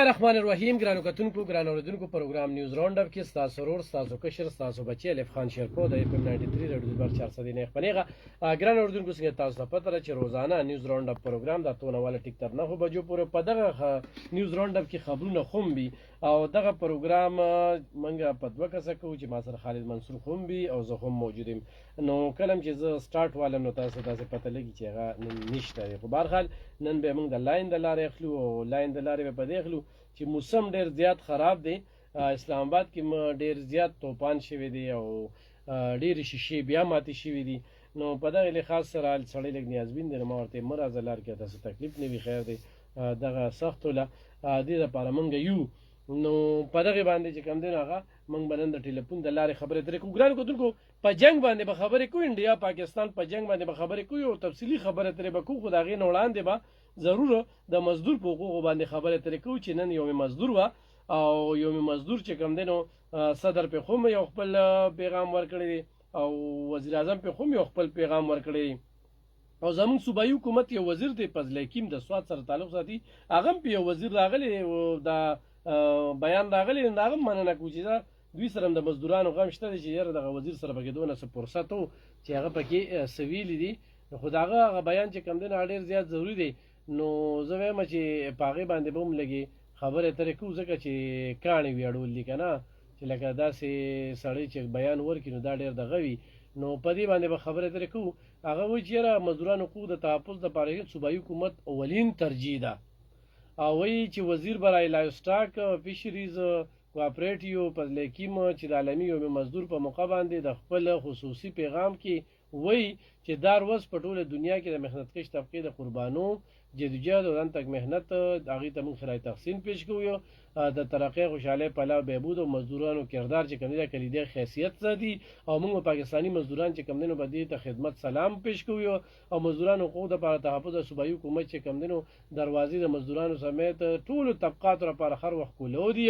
الرحمن الرحیم ګرانو کتونکو ګرانو اوریدونکو پروګرام نیوز راوند اپ کې ستاسو سرور ستاسو کشر ستاسو بچی الف خان شیرپور د FM 93 رادیو بر 400 نه خبرېغه ګرانو اوریدونکو څنګه تاسو ته پته چې روزانه نیوز راوند اپ پروګرام د تونه والا ټیک تر 9 بجو پورې په دغه نیوز راوند اپ کې خبرونه خومبي او دغه پروګرام منګه په دوه کسه کوو چې ما سره خالد منصور خومبي او زه هم موجودم نو کلم چې زه سٹارټ والم نو تاسو پته لګي چې هغه نشته خو بهرحال نن به موږ د لاین د لارې اخلو او لاین د لارې په دې اخلو چې موسم ډیر زیات خراب دی اسلام آباد کې ډیر زیات توپان شوی دی او ډیر شیشې بیا ماتې شوی دي نو په دغه لحاظ سره سړی لږ نیازبین دی ما ورته مرزه لار کې تاسو تکلیف نه وي خیر دی دغه سخت ولا دې لپاره مونږ یو نو په دغه باندې چې کوم دی هغه مونږ باندې د ټلیفون د لارې خبرې درې کوو ګران کوونکو په جنگ باندې به خبرې کوو انډیا پاکستان په جنگ باندې به خبرې کوو او تفصیلی خبرې ترې به کوو خو د هغې نه وړاندې به ضرور د مزدور په حقوقو باندې خبرې ترې کوو چې نن یوم مزدور وه او یوم مزدور چې کوم دی نو صدر پېښوم یو خپل پیغام ورکړی دی او وزیر اعظم پېښوم یو خپل پیغام ورکړی دی او زمونږ صوبایي حکومت یو وزیر دی فضل حکیم د سوات سره تعلق ساتي هغه هم په یو وزیر راغلی د بیان راغلی هغه هم مننه کوو چې دا دوی سره د مزدورانو غم شته دی چې یاره دغه وزیر سره پکې دونه څه فرصت و چې هغه پکې څه ویلي دي خو د هغه بیان چې کوم دی نو ډېر زیات ضروري دی نو زه وایم چې په هغې باندې به هم لږې خبرې ترې کوو ځکه چې کاڼې وي اړول دي که نه چې لکه داسې سړی چې بیان ورکړي نو دا ډېر دغه وي نو په دې باندې به خبرې ترې کوو هغه وایي چې یاره مزدورانو حقوق د تحفظ دپاره صوبایي حکومت اولین ترجیح ده او وایي چې وزیر برای لایوسټاک فیشریز کوآپریټیو فضل حکیم چې د عالمي یوم مزدور په موقع باندې د خپل خصوصي پیغام کې وایي چې دا ورځ په ټوله دنیا کې د محنتکش طبقې د قربانو جدوجہد او تک محنت هغې ته موږ خیرات تحسین پیش کوو د ترقۍ خوشحالۍ پلاو بهبود او مزدورانو کردار چې کوم دی کلیدي حیثیت ساتي او موږ پاکستاني مزدوران چې کوم دی نو په دې ته خدمت سلام پیش کوو او مزدورانو حقوق دپاره تحفظ د صوبایي حکومت چې کوم دی نو دروازې د مزدورانو سمیت ټولو طبقاتو لپاره هر وخت کولو دي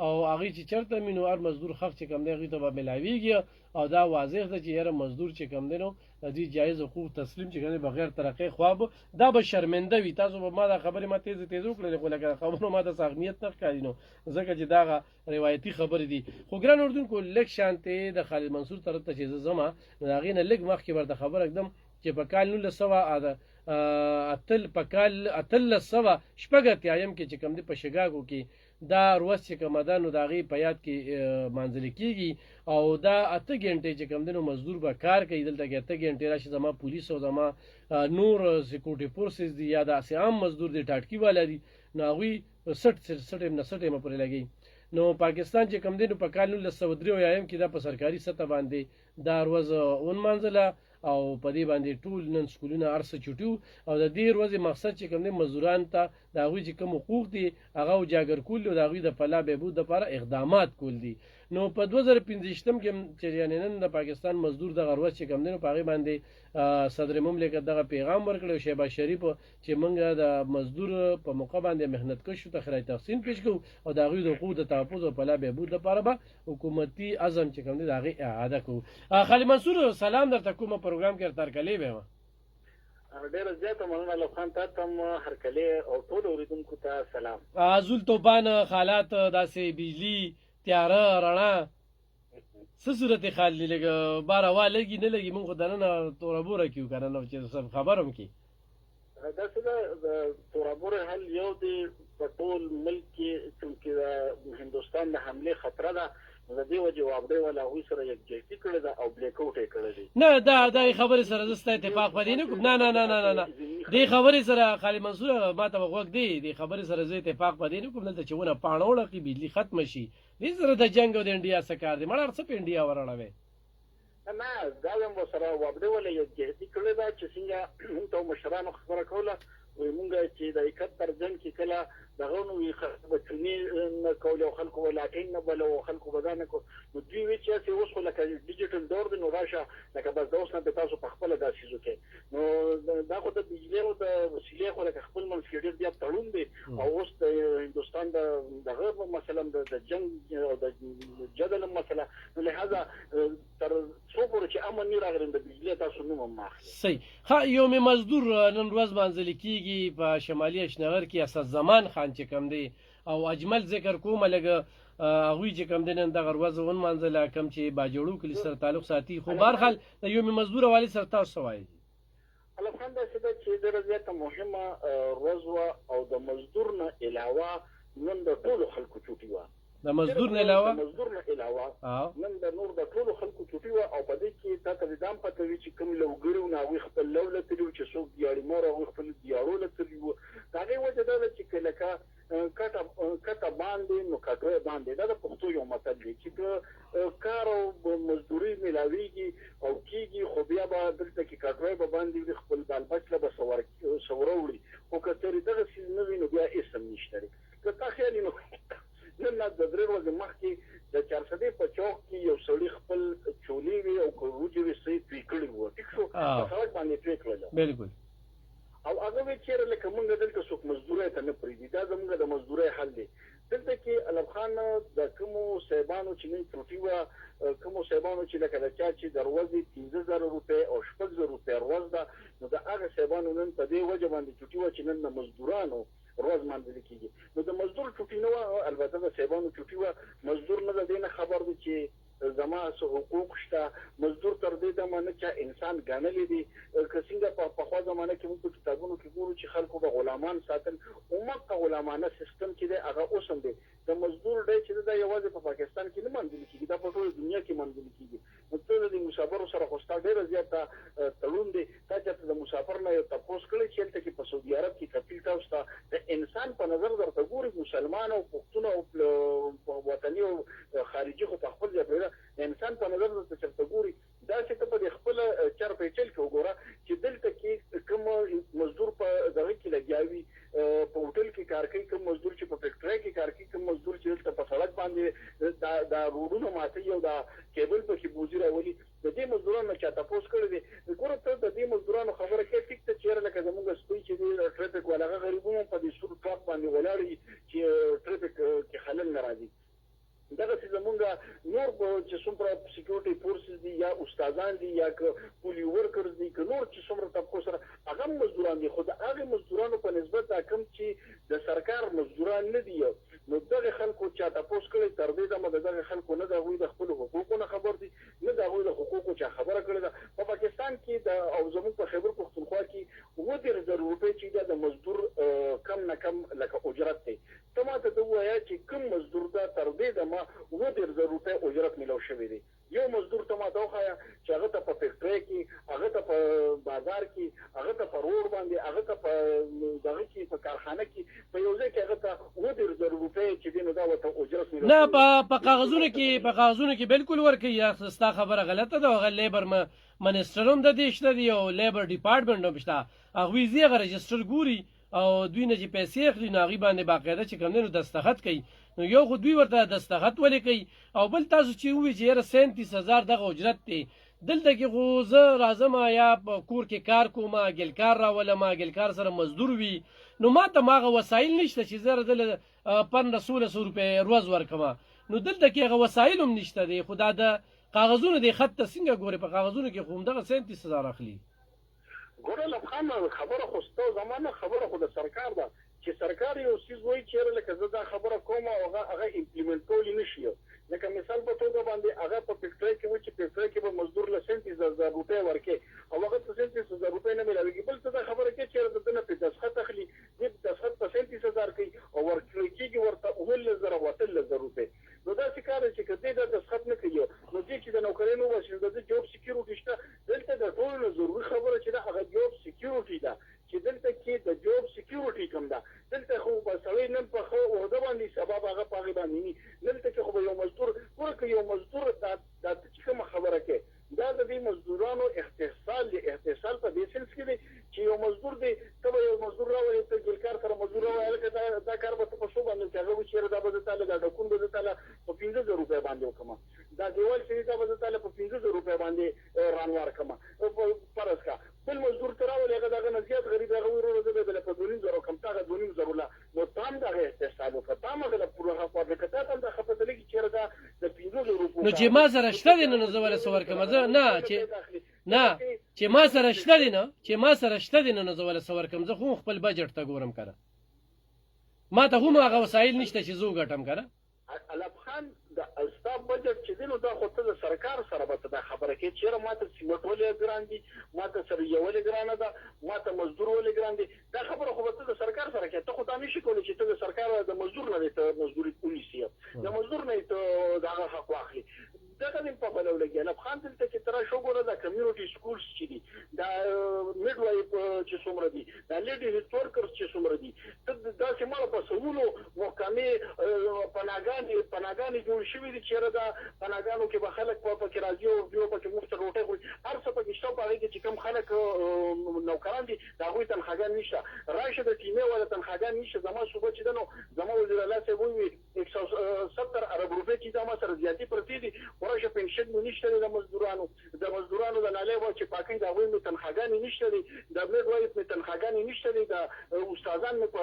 او هغې چې چېرته وي نو هر مزدور حق چې کوم دی هغې ته به میلاویږي او دا واضح ده چې یاره مزدور چې کوم دی نو د دې جایز حقوق تسلیم چې کوم دی بغیر ترقۍ خواب دا به شرمنده وي تاسو به ما دا خبرې ما تیزې وکړلې خو لکه خبرو ما ته څه اهمیت نه ښکاري نو ځکه چې دغه روایتي خبرې دي خو ګران اردونکو لږ شانتې د خالد منصور طرف ته چې زه ځمه نو د هغې نه لږ مخکې ورته خبره ږدم چې په کال 1900 کې چې کوم دی په شګاګو کې دا روز چې کومه ده نو د هغې په یاد کې مانځلې کېږي او دا 8 غنټې چې کوم دی نو مزدور به کار کوي دلته کې 8 غنټې راشي زما پولیس او زما نور سکیورټي فورسز دي یا داسې عام مزدور دي ټاټکي والا دي نو هغوی 60 پورې لګوي نو پاکستان چې کوم دی نو په کال 1993 کې دا په سرکاري سطح باندې دا روز ونمانځله او په دې باندې ټول نن سکولونه هر څه چوټي او د دې ورځې مقصد چې کوم دی مزدورانو ته د هغوی چې کوم حقوق دي هغه اجاګر کول او د هغوی د فلاح بهبود دپاره اقدامات کول دي نو په 2015 کې چې یعنې نن د پاکستان مزدور دغه ورځ چې کوم دی نو په هغې باندې صدر مملکت دغه پیغام ورکړی شهباز شریف چې موږ د مزدور په موقع باندې محنتکشو ته خیرات تحسین پیش کوو او د هغوی د حقوق د تحفظ او فلاح بهبود دپاره به حکومتي عزم چې کوم دی د هغې اعاده کوو خالد منصور سلام درته کومه پروګرام کې ترکلې به یم ډېره زیاته مننه لو خان ته هم هرکلې او ټولو اورېدونکو ته سلام زول توپان حالات داسې بجلي تیاره رڼا څه صورت حال دی لږ بار هوا لګي نه لګي مونږ خو دننه توره بوره کیو که نه چې خبر هم کړي داسې ده د توره بوره حل یو دی په ټول ملک کې چونکې د هندوستان د حملې خطره ده د دې وجې وابډۍ والا هغوی سره یکجهتي کړې ده او بلیک اوټ یې کړی دی نه دا خبرې سره زه ستا اتفاق په دې نه کوم نه دې خبرې سره خالد منصور ما ته به غوږ دی دې خبرې سره زه اتفاق په دې نه کوم دلته چې ونه پاڼه وړقي بجلي ختمه شي دې سره د جنګ او د انډیا څه کار دی مړه هر څه په انډیا وراړوې نه دا هم ورسره وابډۍ والا یکجهتي کړې ده چې څنګه موږ ته مشرانو خبره کوله وایي موږ چې د 71 جنګ کې کله دغه نو وي خلکو به چونې نه کولې او خلکو به لاټین نه بله او خلکو به دا نه کول نو دوی وایي چې هسې اوس خو لکه ډیجیټل دور دی نو راشه لکه بس د اوس نه به تاسو په خپله دا څیز وکړئ نو دا خو د بجلۍ او د وسیلې خو لکه خپل منځ کې ډېر زیات تړون دی او اوس د هندوستان دغه مثلا د جنګ او د جدل مسله نو لهذا تر څو پورې چې امن نه راغلی د بجلۍ تاسو نوم هم نه اخلئ صحیح یوم مزدور نن ورځ مانځلې کېږي په شمالي اشنغر کې اسد زمان خان چې کوم دی او اجمل ذکر کوم لګ هغوی چې کم دنن دغه ورځ ونمانځله کم چې باجوړو کلي سره تعلق ساتي خو بهرحال د یوم مزدور والي سره تاسو وایي الله خان دا چې ډېره زیاته مهمه ورځ وه او د مزدور نه علاوه نن د ټولو خلکو چوټي وه د مزدور نه علاوه نن د نور د ټولو خلکو چوټي وه او په دې کې تا ته دا هم پته وي چې کوم لوګري وو نو هغوی خپل لو لتلي وو چې څوک دیاړي مور هغوی خپل دیاړو لتلي وو د هغې وجه دا ده چې که لکه کټه باندې نو کټوی باندې دا د پښتو یو متل دی چې کار او مزدوري میلاویږي او کېږي خو بیا به دلته کې کټوی به باندې خپل بال بچ له به سوره وړي خو که چېرې دغه څیز نه وي نو بیا هېڅ هم نشته دی که تا خیال وي نو نن د 3 ورځې مخکې د چارسدې په چوک کې یو سړي خپل چولې وي او وروجې وي څه یې توی کړي وو ټیک شو په سړک باندې توی کړل بالکل او هغه وی چیرې لکه مونږ دلته څوک مزدورۍ ته نه پرېږدي دا زموږ د مزدورۍ حل دی دلته کې علم خان د کومو صاحبانو چې نن چوټي وه کومو صاحبانو چې لکه د چا چې د ورځې 15000 روپۍ او 6000 روپۍ ورځ ده نو د هغه صاحبانو نن په دې وجه باندې چوټي وه چې نن د مزدورانو ورځ مانځل کېږي نو د مزدور چوټي نه وه البته د صاحبانو چوټي وه مزدور نه د دې نه خبر دی چې زما څه حقوق شته مزدور تر دې دمه نه چا انسان ګڼلی دی که څنګه په پخوا زمانه کې موږ په کتابونو کې ګورو چې خلکو به غلامان ساتل عمق غلامانه سیستم چې دی هغه اوس هم دی د مزدور دی چې دا یوازې په پاکستان کې نه منځل کېږي دا په ټوله دنیا کې منځل کېږي نو ته د مسافرو سره خو ستا ډېره زیاته تړون دی تا چېرته د مسافر نه یو تپوس کړی چې هلته کې په سعودي عرب کې کفیل تاسو ته د انسان په نظر درته ګوري مسلمان او پښتون او وطني او خارجي خو په خپل ځای پرېږده د انسان په نظر درته چېرته ګوري داسې ته په دې خپله چر پیچل کې وګوره چې دلته کې کوم مزدور په دغه کې لګیا وي په هوټل کې کار کوي کوم مزدور چې په فیکټرۍ کې کار کوي کوم مزدور چې دلته په سړک باندې دا روډونه ماتوي او دا کیبل پکې بوزي راولي د دې مزدورانو چا تپوس کړی دی ګوره ته د دې مزدورانو خبره کوې ټیک ته چېرې لکه زموږ سپی چې دی ټرافیک والا هغه غریبونه په دې سور ټراک باندې ولاړ وي چې ټرافیک کې خلل نه راځي دغسې زمونږ نور چې څومره سکیورټي فورسز دي یا استادان دي یا که پولي ورکرز دي که نور چې څومره طبقو سره هغه هم مزدوران دي خو د هغې مزدورانو په نسبت دا کوم چې د سرکار مزدوران نه دي نو دغه خلکو چا تپوس کړی تر دې دمه د دغه خلکو نه د هغوی د خپلو حقوقو نه خبر دي نه د هغوی د حقوقو چا خبره کړې ده په پاکستان کې او زموږ په خیبر پښتونخوا کې 30,000 روپۍ چې دا د مزدور کم نه کم لکه اجرت دی ته ما ته ووایه چې کوم مزدور ده تر دې دمه 30,000 روپۍ اجرت میلاو شوی دی یو مزدور ته ما ته وښایه چې هغه ته په فیکټرۍ کې هغه ته په بازار کې هغه ته په روډ باندې هغه ته په دغه کې په کارخانه کې په یو ځای کې هغه ته 30,000 روپۍ چې دی نو دا ورته اجرت میلاو نه په کاغذونو کې بالکل ورکوي ستا خبره غلطه ده هغه لیبر منسټر هم د دې شته دی او لیبر ډپارټمنټ هم شته هغوی ځي هغه رجسټر ګوري او دوی نه چې پیسې اخلي نو هغوی باندې باقاعده چې کوم دی نو دستخط کوي نو یو خو دوی ورته دستخط ولې کوي او بل تاسو چې ووایي چې یاره 37,000 دغه اجرت دی دلته کې خو زه راځم یا په کور کې کار کوم ګلکار راولم ګلکار سره مزدور وي نو ما ته هغه وسایل نشته چې زه دله 1500 روپۍ ورځ ورکوم نو دلته کې هغه وسایل هم نشته دی خو دا د کاغذونو دی خط ته څنګه ګورې په کاغذونو کې خو همدغه 37,000 اخلي ګوره لبخان خبره خو ستا زمانه خبره خو د سرکار ده چې سرکار یو څیز وایي چېرې لکه زه دا خبره کوم او هغه امپلیمنټ کولی نه شي لکه مثال په توګه باندې هغه په فیکټرۍ کې وایي چې فیکټرۍ کې به مزدور له 37,000 روپۍ ورکړي او هغه ته 37,000 روپۍ نه میلاوېږي بل څه دا خبره کوي چېرې د ده نه پرې دستخط اخلي دې دستخط په 37,000 کوي او ورکړی کېږي ورته 19,000 او 18,000 روپۍ نو داسې کار دی چې که دې دا دستخط نه کوي نو دې چې د نوکرۍ نه وباسي نو د ده جوب سکیورټي شته دلته د ټولو نه ضروري خبره چې ده هغه جوب سکیورټي ده چې دلته کې د جوب سکیورټي کوم ده دلته خو به سړی نن په ښه عهده باندې سبا به هغه په هغې باندې وي دلته کې خو به یو مزدور ګوره که یو مزدور دا ته چې کومه خبره کوې دا د دې مزدورانو احتسال دی احتسال په دې سنس کې دی چې یو مزدور دی ته به یو مزدور راولې ته ګلکار سره مزدور راولې هلکه دا کار به ته په څو باندې چې هغه وایي چېرې دا به زه تاله دا ډکون به زه تاله په 15,000 روپۍ باندې وکړم دا دیوال چې دی دا به زه تاله په 15,000 روپۍ باندې رانوار کړم فرض کا بل مزدور ته راولې هغه د هغه نه زیات غریب هغه وایي وروره زه به یې په 2,500 وکړم تا هغه 2,500 له نو تا هم د هغه احتسال وکړه تا هم هغه له پوره فابریکه تا ته هم دا ښه پته لګي چېرې دا د 15,000 روپو نو چې ما سره شته دی نو زه ولې څه ورکوم زه نه چې ما سره شته دی نو زه ولې څه ورکوم زه خو خپل بجټ ته ګورم که نه ما ته هم هغه وسایل نشته چې زه وګټم که نه علب خان د ستا بجټ چې دی نو دا خو ته د سرکار سره به ته دا خبره کوې چېرې ما ته سیمټ ولې ګران دي ما ته سریه ولې ګرانه ده ما ته مزدور ولې ګران دي دا خبره خو به ته د سرکار سره کوې ته خو دا نشي کولی چې ته د سرکار د مزدور نه دی ته مزدوري ونیسي د مزدور نه یې ته د هغه حق واخلي دغه دې په بلو لګي علب خان دلته چې ته راشو ګوره دا کمیونټي سکولز چې دي دا میډ وایف چې څومره دي دا لیډي هیلث ورکرز چې څومره دي ته داسې ماله په سلونو محکمې پناهګانې جوړې شوي دي چېرې دا پناهګانو کې به خلک پکې راځي او دوی پکې موږ ته روټۍ خوري هر څه پکې شته په هغې کې چې کوم خلک نوکران دي د هغوی تنخواګان نشته راشه د ټیمې والا تنخواګان نشته زما صوبه چې ده نو زما وزیر الله صاحب وویل 170 ارب روپۍ چې دا ما سره زیاتې پرتې دي ورشه پنشن مې نشته دی د مزدورانو د نالۍ به چې پاکۍ د هغوی مې تنخواګانې نشته دی د میډ وایف مې تنخواګانې نشته دی د استادان مې په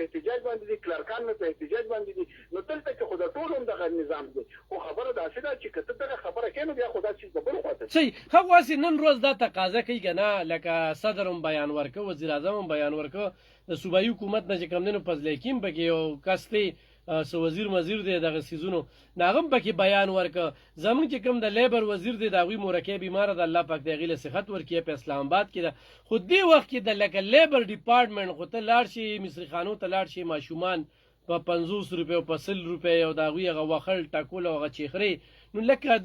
احتجاج باندې دي کلرکان مې په احتجاج باندې دي نو دلته کې خو د ټول هم دغه نظام دی خو خبره داسې ده چې که ته دغه خبره کوې نو بیا خو دا چیز د بل خواته صحیح هغه واسې نن ورځ دا تقاضا کوي که نه لکه صدر هم بیان ورکه وزیر اعظم هم بیان ورکه د صوبایي حکومت نه چې کوم دی نو فضل حکیم پکې یو کس دی وزیر مزیر دی دغه سیزونو ناغه هم پکې بیان ورکه زمونږ چې کوم د لیبر وزیر دی د هغوی مورکۍ بیماره د الله پاک د هغې له صحت ورکړي په اسلام آباد کې ده خو دې وخت کې د لکه لیبر ډپارټمنټ خو ته لاړ شي مصري خانو ته لاړ شي ماشومان په 50 روپۍ او په 100 روپۍ او د هغوی هغه وخل ټاکول او هغه چیخرې نو لکه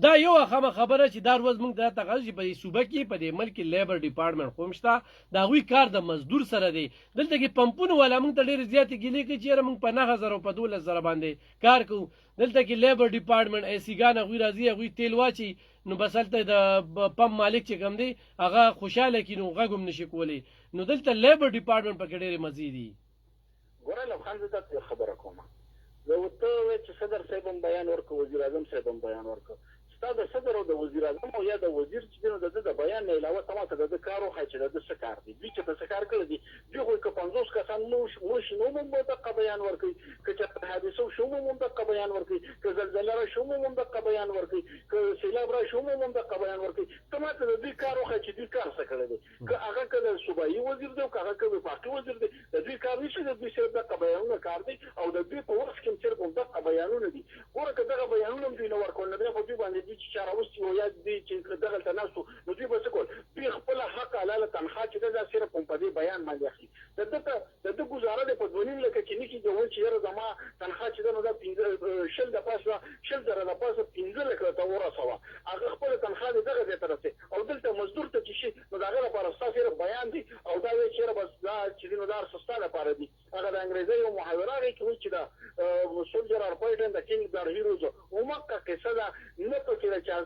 دا یو خبره چې دا ورځ موږ دا تقاضا چې په دې صوبه کې په دې ملک کې لیبر ډپارټمنټ خو هم شته د هغوی کار د مزدور سره دی دلته کې پمپونو والا موږ ته ډېرې زیاتې ګیلې کوي چې یاره موږ په 9000 او په 12000 باندې کار کوو دلته کې لیبر ډپارټمنټ ایسیګان هغوی راځي هغوی تیل واچي نو بس هلته د پمپ مالک چې کوم دی هغه خوشحاله کړي نو غږ هم نشي کولی نو دلته لیبر ډپارټمنټ پکې ډېرې مزې دي ګوره علب خان زه داسې خبره کوم زه ورته وویل چې صدر صاحب هم بیان ورکړه وزیر اعظم صاحب هم بیان ورکړه ستا د صدر او د وزیر اعظم او یا د وزیر چې دی نو د ده د بیان نه علاوه ته ماته د ده کار وښایه چې د ده څه کار دی دوی چې ته څه کار کړی دي دوی خو که 50 کسان مړ شي نو هم دقه بیان ورکوي که چېرته حادثه وشي هم دقه بیان ورکوي که زلزله راشي هم دقه بیان ورکوي که سیلاب راشي هم دقه بیان ورکوي ته ماته د دوی کار وښایه چې دوی کار څه کړی دی که هغه که د صوبایي وزیر دی او که هغه که وفاقي وزیر دی د دوی کار نشي د دوی صرف دقه بیانونه کار دی او د دوی په وخت کې هم صرف دقه بیانونه دي ګوره که دغه بیانونه هم دوی نه ورکول نو بیا خو دوی باندې دوی چې چا راوستي او یا دوی چې دغلته ناستو نو دوی به څه کول دوی خپله حق حلاله تنخوا چې ده دا صرف هم په دې بیان باندې اخلي د ده ګزاره دی په 2.5 لکه چې نه کېږي وایي چې یاره زما تنخوا چې ده نو دا 10 د پاسه 10,000 د پاسه 15 لکه ته ورسوه هغه خپله تنخوا دې دغه ځای ته رسوي او دلته مزدور ته چې شي نو د هغه لپاره ستا صرف بیان دی او دا وایي چې یاره بس دا چې دی نو دا هر څه ستا لپاره دي هغه د انګریزۍ یو محاوره هغې کې وایي چې دا soldier are fight and the king are heroes ومکه قصه ده نه پکې د چا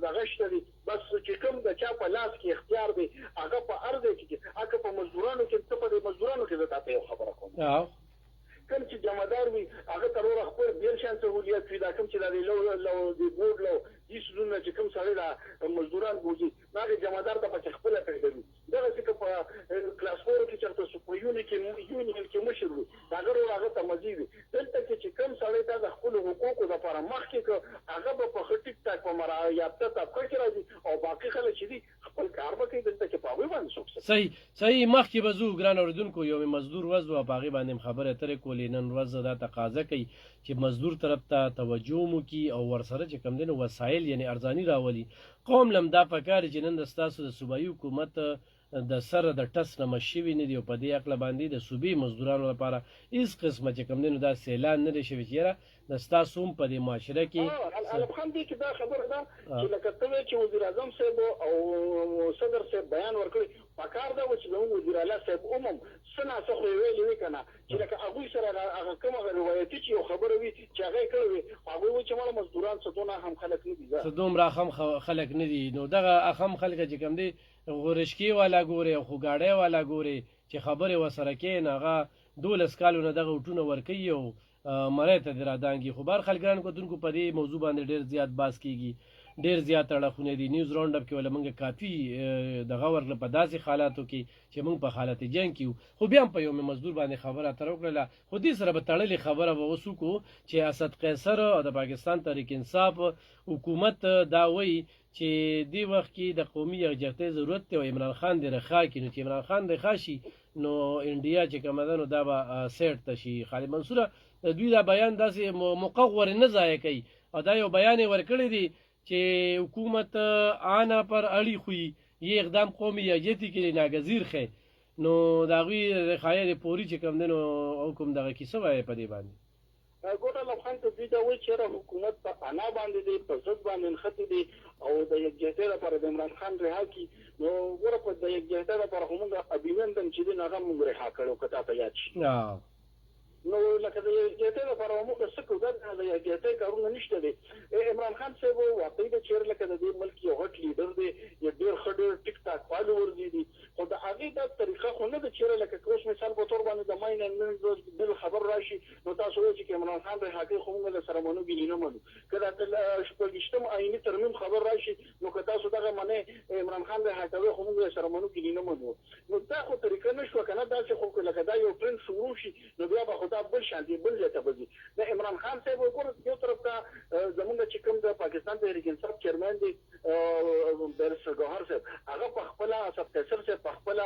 دغه شته دي بس چې کوم د چا په لاس کې اختیار دی هغه په هر ځای کې هغه په مزدورانو کې ته په دې مزدورانو کې زه تاته یو خبره کوم کوم چې جمعدار وي هغه تر ور خپل ډېر شان سہولیت وي دا کوم چې د بورډ لو دې سونه چې کوم سړی دا مزدوران بوزي هغه جمعدار ته په خپل پیژني دغه چې په کلاس 4 کې چرته سپو یونیټ کې مشر وي هغه هغه ته مزيد دلته چې کوم سړی ته د خپل حقوقو لپاره مخ کې هغه په خټیک تک په مرایابته طبقه کې راځي او باقي خلک چې دي خپل کار به کوي دلته کې پاوی باندې څوک صحیح مخکې به زو ګران اوریدونکو یو مزدور وځو او باغې باندې خبره ترې کولې نن ورځ دا تقاضا کوي چې مزدور طرف ته توجه مو کی او ورسره چې کم دین وسایل یعنی ارزانی راولي قوم لم دا پکار چې نن د ستاسو د صوبایي حکومت د سره د ټس نه مشوي نه دی او په دې عقل باندې د صوبې مزدورانو لپاره هیڅ قسمه چې کم دین دا سیلان نه دی شوی چې د ستاسو هم په دې معاشره کې علب خان دې کې دا خبره ده چې لکه ته چې وزیر اعظم صاحب او صدر صاحب بیان ورکړي پکار ده چې زموږ وزیر اعلی صاحب عموم سنا څه خو ویلې وی کنه چې لکه هغوی سره هغه کومه روایتي چې یو خبره وي چې هغه کړی وي هغوی وایي چې ماله مزدوران څه هم خلک نه دي څه دومره هم خلک نه دي نو دغه هم خلک چې کوم دي غورشکي والا ګوري او خوګاړی والا ګوري چې خبرې وسره کوي نو هغه 12 کالونه دغه وټونه ورکوي او مړی ته دې رادانګي خو بهر خلکان کتونکو په دې موضوع باندې ډېر زیات باس کېږي ډیر زیات اړخونه دي. نیوز راوند اپ کې ول موږ کافي دغه ورله په داسې حالاتو کې چې موږ په حالت جنگ کې خو بیا هم په یو مزدور باندې خبره تر وکړه. خو دې سره به تړلې خبره به وسوکو چې اسد قیصر او د پاکستان تحریک انصاف حکومت دا وایي چې دی وخت کې د قومي یکجهتۍ ضرورت دی او عمران خان د رخا کې نو چې عمران خان د خاشي نو انډیا چې کومه ده نو دا به سیټ تشي. خالد منصور دوی دا بیان داسې مقور نه ضایع کوي او دا یو بیان ورکړی دی چې حکومت آنا پر اړی خوې یہ اقدام قومي یکجهتۍ کې ناگزیر خې نو دا غوی رخایې پوری چې کوم دنو حکم دغه کیسه وای په دې باندې ګوره لفخان ته دوی دا وایي چې حکومت په انا باندې دی په ضد باندې نښتې دی او د یکجهتۍ لپاره د عمران خان رها کړي نو ګوره په د یکجهتۍ لپاره خو موږ ابیمندم چې دی هغه موږ رها کړو که تا ته یاد شي نو لکه د یکجهتۍ لپاره موږ څه کوو د یکجهتۍ کارونه نشته دی. عمران خان صاحب واقعي د چیرې لکه د دې ملک یو غټ لیډر دی یو ډېر ښه ډېر ټیک ټاک فالوور دي خو د هغې دا طریقه خو نه ده چیرې لکه اوس مثال په طور باندې د ماین اینډ مین بل خبر راشي نو تاسو وایئ چې عمران خان رها کوي خو موږ له سره منو ګیلې نه منو. که د شپږویشتم آییني ترمیم خبر راشي نو که تاسو دغه منئ عمران خان رها کوي خو موږ له سره منو ګیلې نه منو. نو دا خو طریقه نه شوه که نه داسې خو لکه دا یو ټرند شروع شي نو بیا به خو دا بل شانتي بل ځای ته به ځي. د عمران خان صاحب وګوره یو طرف ته زمونږ چې کوم د پاکستان تحریک انصاف چیرمن دی بیرسټر ګوهر صاحب هغه په خپله اسد قیصر صاحب په خپله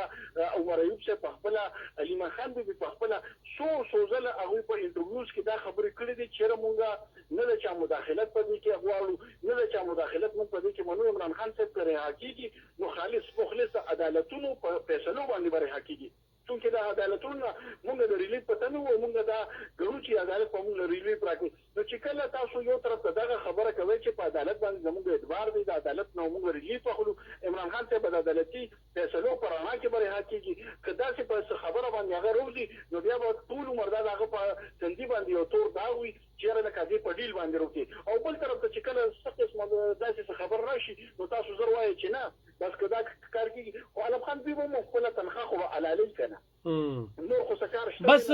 عمر ایوب صاحب په خپله علیمان خان بیبي په خپله څو ځله هغوی په انټرویوز کې دا خبرې کړې دي چېرې مونږ نه د چا مداخلت په دې کې غواړو نه د چا مداخلت مونږ په دې کې منو. عمران خان صاحب که رها کېږي نو خالص مخلص عدالتونو په فیصلو باندې به رها کېږي چونکې دا عدالتونه مونږ د ریلیف پته نه وو مونږ دا ګڼو چې عدالت په مونږ ریلیف راکړي. نو چې کله تاسو یو طرف ته دغه خبره کوئ چې په عدالت باندې زموږ اعتبار دی د عدالت نه مونږ ریلیف اخلو عمران خان صاحب د عدالتي فیصلو په رڼا کې به رها کېږي که داسې په خبره باندې هغه روځي نو بیا به ټول عمر دا د هغه په تندي باندې یو تور داغ وي چېرې لکه دې په ډیل باندې روکي. او بل طرف ته چې کله څه قسمه داسې خبر راشي نو تاسو زر وایئ چې نه بس که دا کار کېږي خو علم خان دوی به مو خپله تنخوا خو به حلالۍ که نه نور خو څه کار شته بس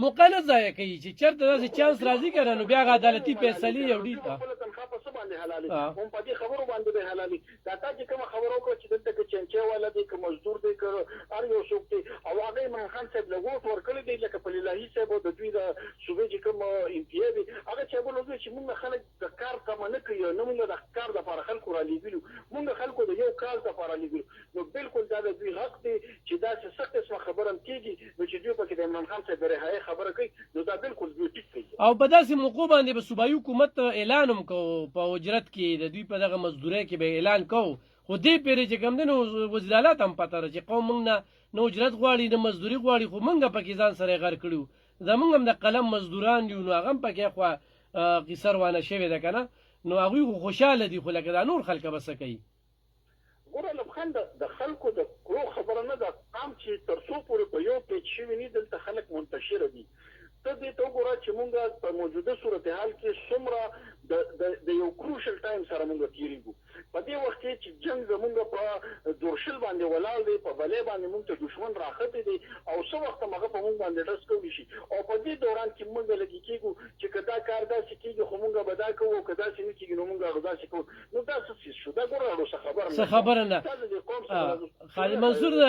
موقع نه ضایع کوي چې چېرته داسې چانس راځي که نه نو بیا هغه عدالتي فیصلې یو ډېر خپله تنخوا په څه باندې حلالي هم په دې خبرو باندې به حلالي. دا تا چې کومه خبره وکړه چې دلته که چنچی والا دی که مزدور دی که هر یو څوک دی او هغه عمران خان صاحب له ووټ ورکړی دی لکه په لیلاهي صاحب او د دوی د صوبې چې کوم امپیا دی هغه چې بل وایي چې موږ خلک د کار کمه نه کوي نه موږ د کار دپاره خلکو رالیږلو موږ خلکو د یو کال دپاره لیږلو نو بالکل دا د دوی حق دی چې داسې څه قسمه خبره هم کېږي نو چې دوی پکې د عمران خان صاحب د رهایۍ خبره کوي نو دا بالکل دوی ټیک کوي. او په داسې موقع باندې به صوبایي حکومت اعلان هم کوو په اجرت کې د دوی په دغه مزدورۍ کې به اعلان کوو خو دې پېرې چې کوم دی نو وزیر اعلی ته هم پته ده چې قوم موږ نه اجرت غواړي نه مزدوري غواړي خو موږ پکې ځان سره یې غر کړي وو زموږ هم د قلم مزدوران دي نو هغه هم پکې خوا قیصه روانه شوې ده که نه نو هغوی خو خوشحاله دي خو لکه دا نور خلکه به څه کوي. ګوره لبخان د خلکو د کړو خبره نه ده قام چې تر څو پورې په یو پیج شوي نه دلته خلک منتشره دي. ته دې ته وګوره چې مونږ په موجوده صورتحال کې څومره د یو کروشل ټایم سره مونږ تېرېږو. په دې وخت کې چې جنګ زمونږ په دورشل باندې ولاړ دی په بلې باندې مونږ ته دښمن راختی دی او څه وخت هغه په مونږ باندې ډز کولی شي او په دې دوران کې مونږ لګي کېږو چې که دا کار داسې کېږي خو مونږ به دا کوو که داسې نه کېږي نو مونږ هغه داسې کوو نو دا څه څیز شو دا ګوره څه خبره نه. خالد منصور د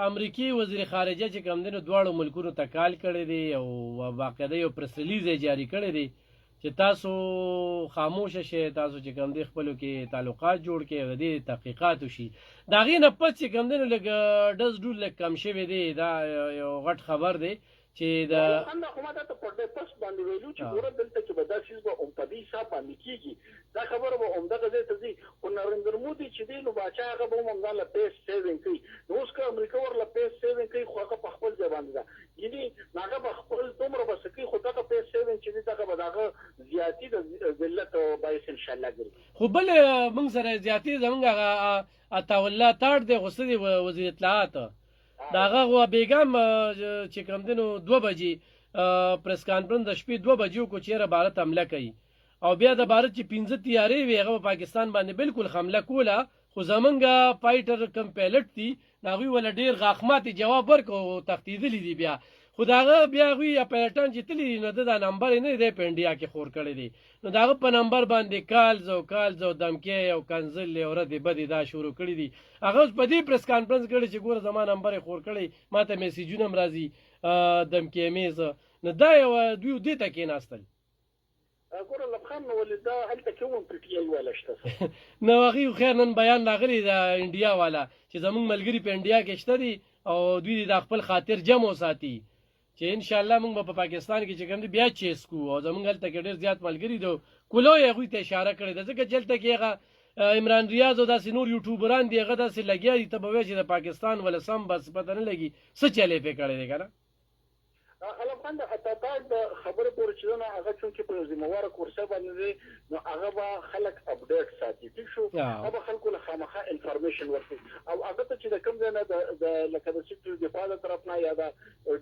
امریکې وزیر خارجه چې کوم دی نو دواړو ملکونو ته کال کړی دی او باقاعده یو پریس ریلیز یې جاري کړی دی چې تاسو خاموشه شئ تاسو چې کوم دی خپلو کې تعلقات جوړ کړئ او د دې تحقیقات وشي د هغې نه پس چې کوم دی نو لږ ډز ډول لږ کم شوی دی دا یو غټ خبر دی چې د خو ما دا ته په دې پس باندې ویلو چې ګوره دلته کې به دا څیز به په دې حساب باندې کېږي دا خبره به همدغه ځای ته ځي خو نریندر مودي چې دی نو باچا هغه به هم همدا له پیس سیوینګ کوي نو اوس که امریکا ورله پیس سیوینګ کوي خو هغه په خپل ځای باندې ده یعنې هغه به خپل دومره به څه کوي خو دغه پیس سیوینګ چې دی دغه به د هغه زیاتي د ذلت باعث انشاءالله ګرځي. خو بل موږ سره زیاتي زموږ هغه عطاالله تاړ دی غوسه دی وزیر اطلاعات د هغه بیګم چې کوم دی نو 2 بجې پریس کانفرنس د شپې 2 بجې وکړو چېرې بھارت حمله کوي او بیا د بھارت چې 15 تیارې وي هغه په پاکستان باندې بالکل حمله کوله خو زمونږ فایټر کم پیلټ دي هغوی وله ډېر غاښماتې جواب ورکړو او تښتېدلي دي بیا خو داغه بیا غوي اپریټن چې تللی نو دا نمبر نه دی په انډیا کې خور کړی دی نو داغه په نمبر باندې کالز او دمکې او کنزل او ردی بدی دا شروع کړی دي هغه په دې پریس کانفرنس کړي چې ګوره زما نمبر خور کړی ماته میسیجونه راځي دمکې میز نو دا یو دوی دې ته کې ناستل ګوره لبخان نو ولې دا هلته کوم پی ټی آی والا شته نو هغه خیر نن بیان لاغلی د انډیا والا چې زمونږ ملګری په انډیا کې شته دي او دوی د خپل خاطر جمع ساتي چې ان شاء الله موږ په پاکستان کې چې کوم دي بیا چیس کو او زمونږ هلته کې ډېر زیات ملګری دي کولو یې هغوی ته اشاره کړې ده ځکه چې هلته کې هغه عمران ریاض او داسې نور یوټیوبران دي هغه داسې لګیا دي ته به وایې چې د پاکستان ولا سم بس پته نه لګي څه چلې پې کړی دی که نه البته حتی د خبرې پورې چې نه هغه چونکې په ذمہواره کورسه باندې نو هغه به خلک اپډیټ ساتي ټیک شو هغه خلکو له خامخا انفارمیشن ورکړي او هغه ته چې د کوم ځای نه د لکه د سیکټ دفاع د طرف نه یا د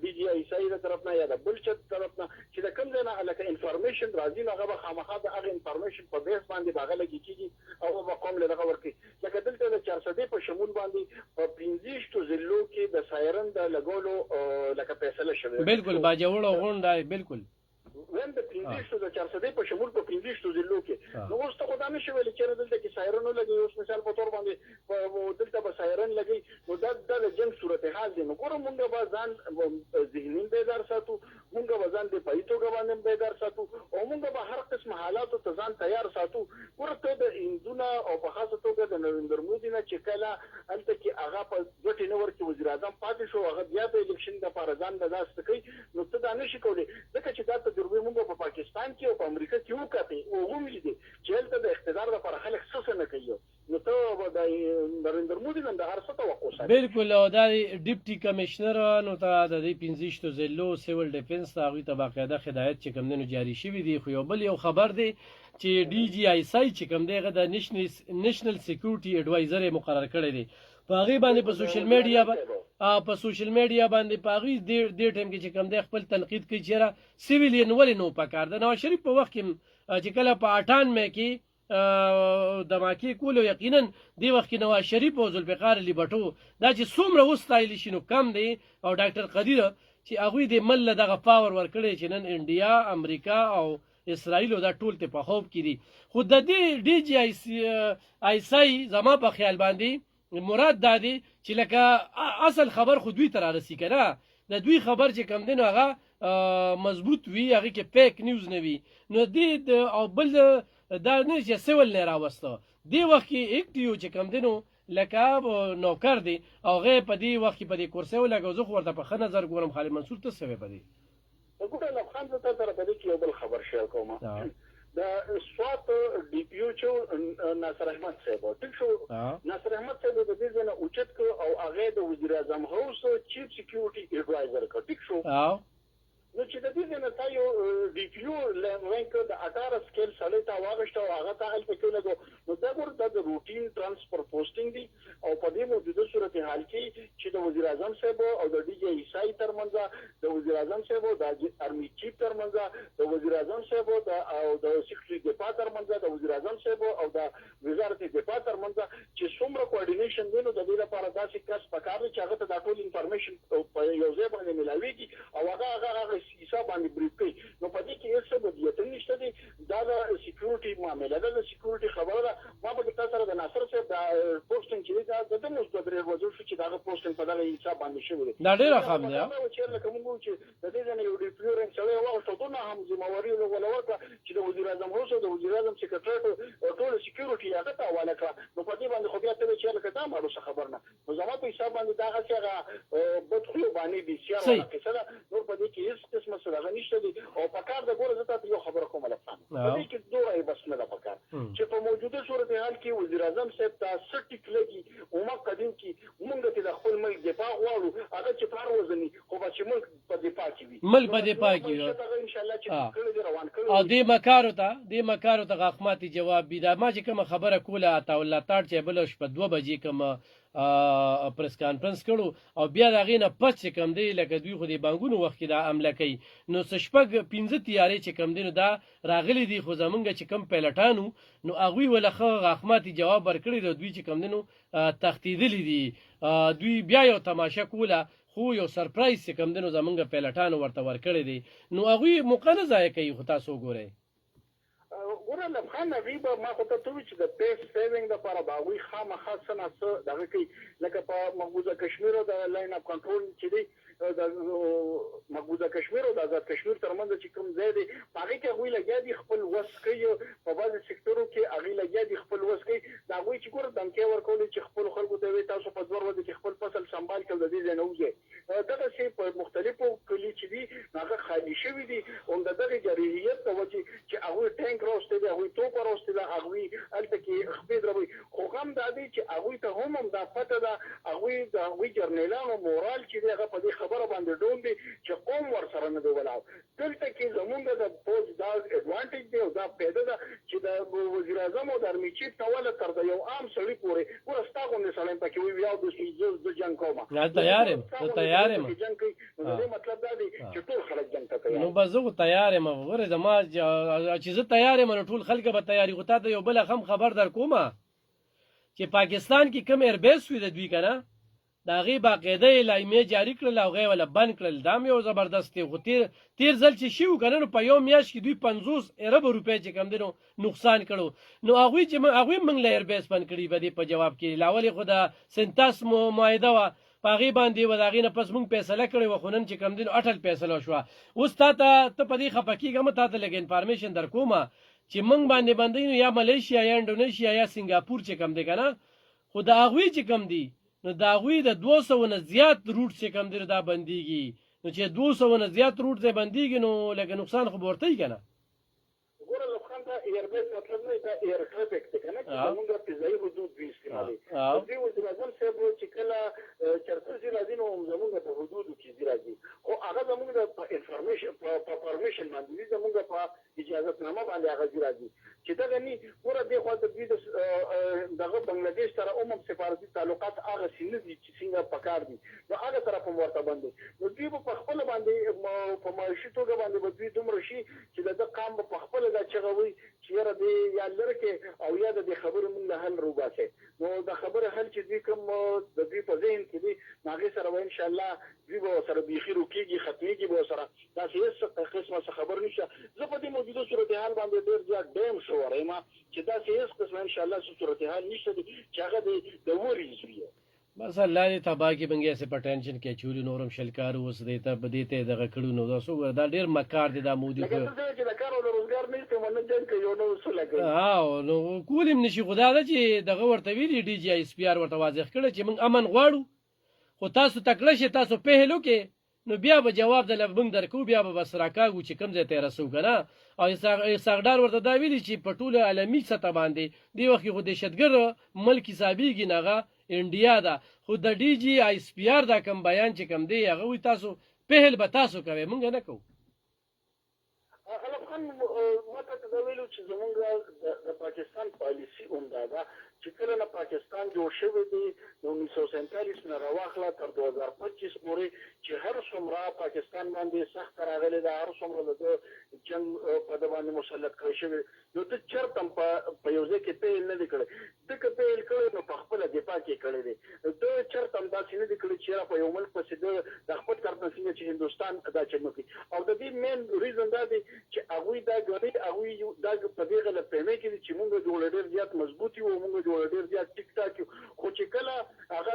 ډي جی آی سای د طرف نه یا د بل چا طرف نه چې د کوم ځای نه لکه انفارمیشن راځي نو هغه به خامخا د هغه انفارمیشن په بیس باندې هغه لګي کیږي او به قوم له هغه ورکړي لکه دلته د 400 په شمول باندې په 15 ضلعو کې د سایرن د لګولو لکه فیصله شوه بالکل باجوړ غونډه بالکل وین د 15 د 400 په شمول په 15 ضلعو کې نو اوس ته خدای نشي ویل چې دلته کې سایرن لګي اوس مثال په تور باندې دلته به سایرن لګي نو دا د جنگ صورتحال دی نو ګورم موږ به ځان ذهني بیدار ساتو موږ به ځان د پایتو غوانم بیدار ساتو او موږ به هر قسم حالاتو ته ځان تیار ساتو ورته د اندونه او په خاصه توګه د نریندر مودي نه چې کله الته کې هغه په ګټې نه ورکړي وزیر اعظم پاتې شو هغه بیا د الیکشن لپاره ځان د داست کوي نو ته دا نشي کولای ځکه چې دا تجربه موږ په پاکستان کې او په امریکا کې وکړي او هم دي چې هلته د اقتدار لپاره خلک څه نه کوي نو ته د نریندر مودي نن د هر څه توقع ساتي بالکل او دا ډیپټي کمشنر نو ته د 15 ضلعو سیول ډیفنس هغوی ته باقاعده هدایت چې کوم دنو جاری شوي دي خو یو بل یو خبر دی چې ډي جی آی سای چې کوم دی هغه د نیشنل سکیورټي اډوایزر مقرر کړی دی په هغې باندې په سوشل میډیا باندې په هغوی دې ټایم کې چې کوم دی خپل تنقید کوي چې یاره سیویلین ولې نو پکار د نواز شریف په وخت کې چې کله په 98 کې دماکې کولو یقینا دی وخت کې نواز شریف او ذوالفقار علی بټو دا چې څومره وستایلی شي نو کم دی او ډاکټر قدیر چې هغوی د مل دغه پاور ورکړی چې نن انډیا امریکا او اسرائیل دا ټول ته په خوب کې دي خو د دې ډي جی آی سای زما په خیال باندې مراد دا دی چې لکه اصل خبر خو دوی ته رارسي که نه د دوی خبر چې کم دی نو هغه مضبوط وي هغې کې فیک نیوز نه وي نو دې او بل دا نه چې سیول نه راوسته دې وخت کې اکټیو چې کم دی نو لکه نوکر دی او هغې په دې وخت کې په دې کورسۍ ولګو زه خو ورته په ښه نظر ګورم خالد منصور ته څه وی په دې ګوره لبخان زه تا سره په دې کې یو بل خبر شیر کوم د سوات ډي پی او چې ناصر احمد صاحب ټیک شو ناصر احمد صاحب د دې ځای نه اوچت کو او هغه د وزیر اعظم هاوس چیف سکیورټي ایڈوایزر کو ټیک شو نو چې د دې نه تا یو ډي پی او رینک د 18 سکیل سړی ته واغشته او هغه ته هلته کې لګو نو دا ګور د روټین ترانسفر پوسټینګ دی او په دې موجوده صورتحال کې چې د وزیر اعظم صاحب او د ډي جی آی سای ترمنځ د وزیر اعظم صاحب او د ارمی چیف ترمنځ د وزیر اعظم صاحب او د سیکریټری دفاع ترمنځ د وزیر اعظم صاحب او د وزارت دفاع ترمنځ چې څومره کوارډینیشن دی نو د دې لپاره داسې کس پکار دی چې هغه ته دا ټول انفارمیشن په یو ځای باندې ملاويږي او هغه حساب باندې بریف کوي نو په دې کې هیڅ بدیت نشته دی دا د سکیورټي معاملې ده د سکیورټي خبره ده ما به تاسو سره د ناصر صاحب د پوسټینګ چې دا د دموس د درې ورځې شو چې دا پوسټینګ په دغه حساب باندې شوی دی دا ډیره خام دی چې لکه موږ چې د دې نه یو ډیپلورینګ چلے واغشتو ته نه هم ذمہواری ولا ورکړه چې د وزیر اعظم هوس او د وزیر اعظم سکرټریټ ټول سکیورټي هغه ته حواله کړه نو په دې باندې خو بیا ته چې لکه دا مالو څه خبر نه نو زما په حساب باندې دا هغه بدخلو باندې دي سیاره کیسه نور په دې کې هیڅ قسمه څه نشته دي او په کار د ګوره زه تاسو یو خبره کوم لپاره په دې کې دوه بس نه ده پکار چې په موجوده صورتحال کې وزیر اعظم صاحب تاسو ټیک لګي او ما قدم کې موږ ته د خپل ملک دفاع غواړو هغه چې پار وزني خو به چې ملک په دفاع کې وي ملک په دفاع کې ان شاء الله چې کله روان کړو او دې مکارو ته غاخماتي جواب بي دا ما چې کوم خبره کوله عطا الله تاړ چې بل شپه 2 بجې کوم پریس کانفرنس کړو او بیا د هغې نه پس چې کوم دی لکه دوی خو د بانکونو وخت کې دا عمله کوي نو څه شپږ 15 تیارې چې کوم دی نو دا راغلي دي خو زمونږ چې کوم پیلټانو نو هغوی وله ښه غاښماتي جواب ورکړی دی دوی چې کوم دی نو تښتېدلي دي دوی بیا یو تماشه کوله خو یو سرپرایز چې کوم دنو زمونږ پیلټانو ورته ورکړی دی نو هغوی موقع نه ضایع کوي خو تاسو وګورئ ګوره لبخان نبی به ما خو ته ته وایي چې د پیس سیوینګ دپاره به هغوی خامخا څه نه څه دغه کوي لکه په مقبوضه کشمیر او د لاین اف کنټرول چې دی د مقبوضه کشمیر او د آزاد کشمیر ترمنځ چې کوم ځای دی په هغې کې هغوی لګیا دي خپل وس کوي په بعضې سکتورو کې هغوی لګیا دي خپل وس کوي د هغوی چې ګوره دمکې ورکولې چې خپلو خلکو ته وایي تاسو په 2 ورځو کې خپل فصل سنبال کړئ د دې ځای نه وځئ دغسې په مختلفو کلي چې دي هغه خالي شوي دي او د دغې جارحیت په وجې چې هغوی ټینک راوستی دی هغوی توپ راوستی ده هغوی هلته کې خپې دروي خو غم دا دی چې هغوی ته هم دا پته ده هغوی د هغوی جرنیلانو مورال چې دی هغه په دې خبره باندې ډون دی چې قوم ورسره نه دی ولاړ دلته کې زمونږ د فوج دا اډوانټیج دی او دا پیدا ده چې د وزیر اعظم او د ارمي چیف ته تر د یو عام سړي پورې ګوره ستا غوندې سړی پکې وي بیا د جنګ کومه تیار یم زه تیار یم جنګ کوي نو د دې مطلب دا دی چې ټول خلک جنګ ته تیار نو بس زه خو تیار یم وګورئ زما چې زه تیار یم نو ټول خلک به تیاري خو تا ته یو بله هم خبر در کومه چې پاکستان کې کوم ایربیس وي د دوی که نه د هغې باقاعده اعلامیې جاري کړل او هغې وله بند کړل دا هم یو زبردست دی خو تیر ځل چې شي و که نه نو په یو میاشت کې دوی 50 اربه روپۍ چې کوم دی نو نقصان کړو نو هغوی موږ له ایربیس بند کړي به دې په جواب کې لاولې خو د سنتاس معاهده وه په هغې باندې به د هغې نه پس موږ فیصله کړې وه خو نن چې کوم دی نو اټل فیصله شوه اوس ته په دې خفه کېږه مه تا ته لږ انفارمیشن در کومه چې موږ باندې بندوي نو یا ملیشیا یا انډونیشیا یا سنګاپور چې کوم دی که نه خو د هغوی چې کوم دی نو د هغوی د 200 نه زیات روټ چې کوم دی دا بندېږي نو چې 200 نه زیات روټ ځای بندېږي نو لکه نقصان خو به ورته وي که نه ګوره لبخان دا ایربیس مطلب نه دا ایر ټرافیک دی که نه چې زمونږ فضایي حدود دوی استعمالوي د دې وزیر اعظم صاحب چې کله چېرته ځي راځي نو زمونږ په حدودو کې ځي راځي خو هغه زمونږ د په انفارمیشن په پرمیشن باندې وي زمونږ په اجازتنامه باندې هغه ځي راځي چې دغه نی ګوره دې خوا ته دوی د دغه بنګلادیش سره عموم سفارتي تعلقات هغه څه نه دي چې څنګه پکار دي نو هغه طرف هم ورته بند دي نو دوی به په خپله باندې په معاشي توګه باندې به دوی دومره شي چې د ده قام به په خپله دا چغه وي چې یاره دې یا لرې کې او یا د دې خبرې موږ له حل روباسئ نو د خبرې حل چې دوی کوم د دوی په ذهن کې دي نو هغې سره به انشاءالله دوی به ورسره بیخي روکېږي ختمېږي به ورسره داسې هېڅ قسمه څه خبر نشته زه په دې موجوده صورتحال باندې ډېر زیات ډیم شوی یم چې داسې هېڅ قسمه انشاءالله څه صورتحال نشته دي چې هغه د وریځ وي بس الله دې تبا کې بنګې سه په ټینشن کې چولي نورم شلکار اوس دې ته بدې ته دغه کړو نو دا سو دا ډېر مکار دي دا مودي خو چې د کار او د روزګار نشته مونږ جن کې یو نو وسو لګي نو کولم نشي خدا دا چې دغه ورته ویلي ډي جی اس پی آر ورته واضح کړ چې موږ امن غواړو خو تاسو تکړه شي تاسو په هلو کې نو بیا به جواب د لبنګ درکو بیا به بس راکاږو چې کوم ځای ته رسو کنه او ساغدار ورته دا ویلي چې په ټوله عالمي سطح باندې دی وخت خو دهشتګر ملک حسابيږي نغه انډیا دا خو د ډي جی اس پی آر دا کم بیان چې کم دی هغه وي تاسو پهل به تاسو کوي مونږ نه کوو خلک ماته دا ویلو چې زمونږ د پاکستان پالیسي عمده ده چې کله نه پاکستان جوړ شوی دی د 1947 نه راواخله تر 2025 پورې چې هر څومره پاکستان باندې سخت راغلی ده هر څومره د جنګ په د باندې مسلط کړی شوی نو ته چېرته هم په یو ځای کې پیل نه دی کړی ده که پیل کړی نو په خپله دفاع کې کړی دی ده چېرته هم داسې نه دی کړی چې په یو ملک پسې د خپل کار په څنګه چې هندوستان دا چل نه کوي او د دې مین ریزن دا دی چې هغوی دا ګڼي هغوی دا په دې غلط فهمۍ کې دي چې مونږ جوړه ډېر زیات مضبوط یو مونږ جوړه ډېر زیات ټیک ټاک یو خو چې کله هغه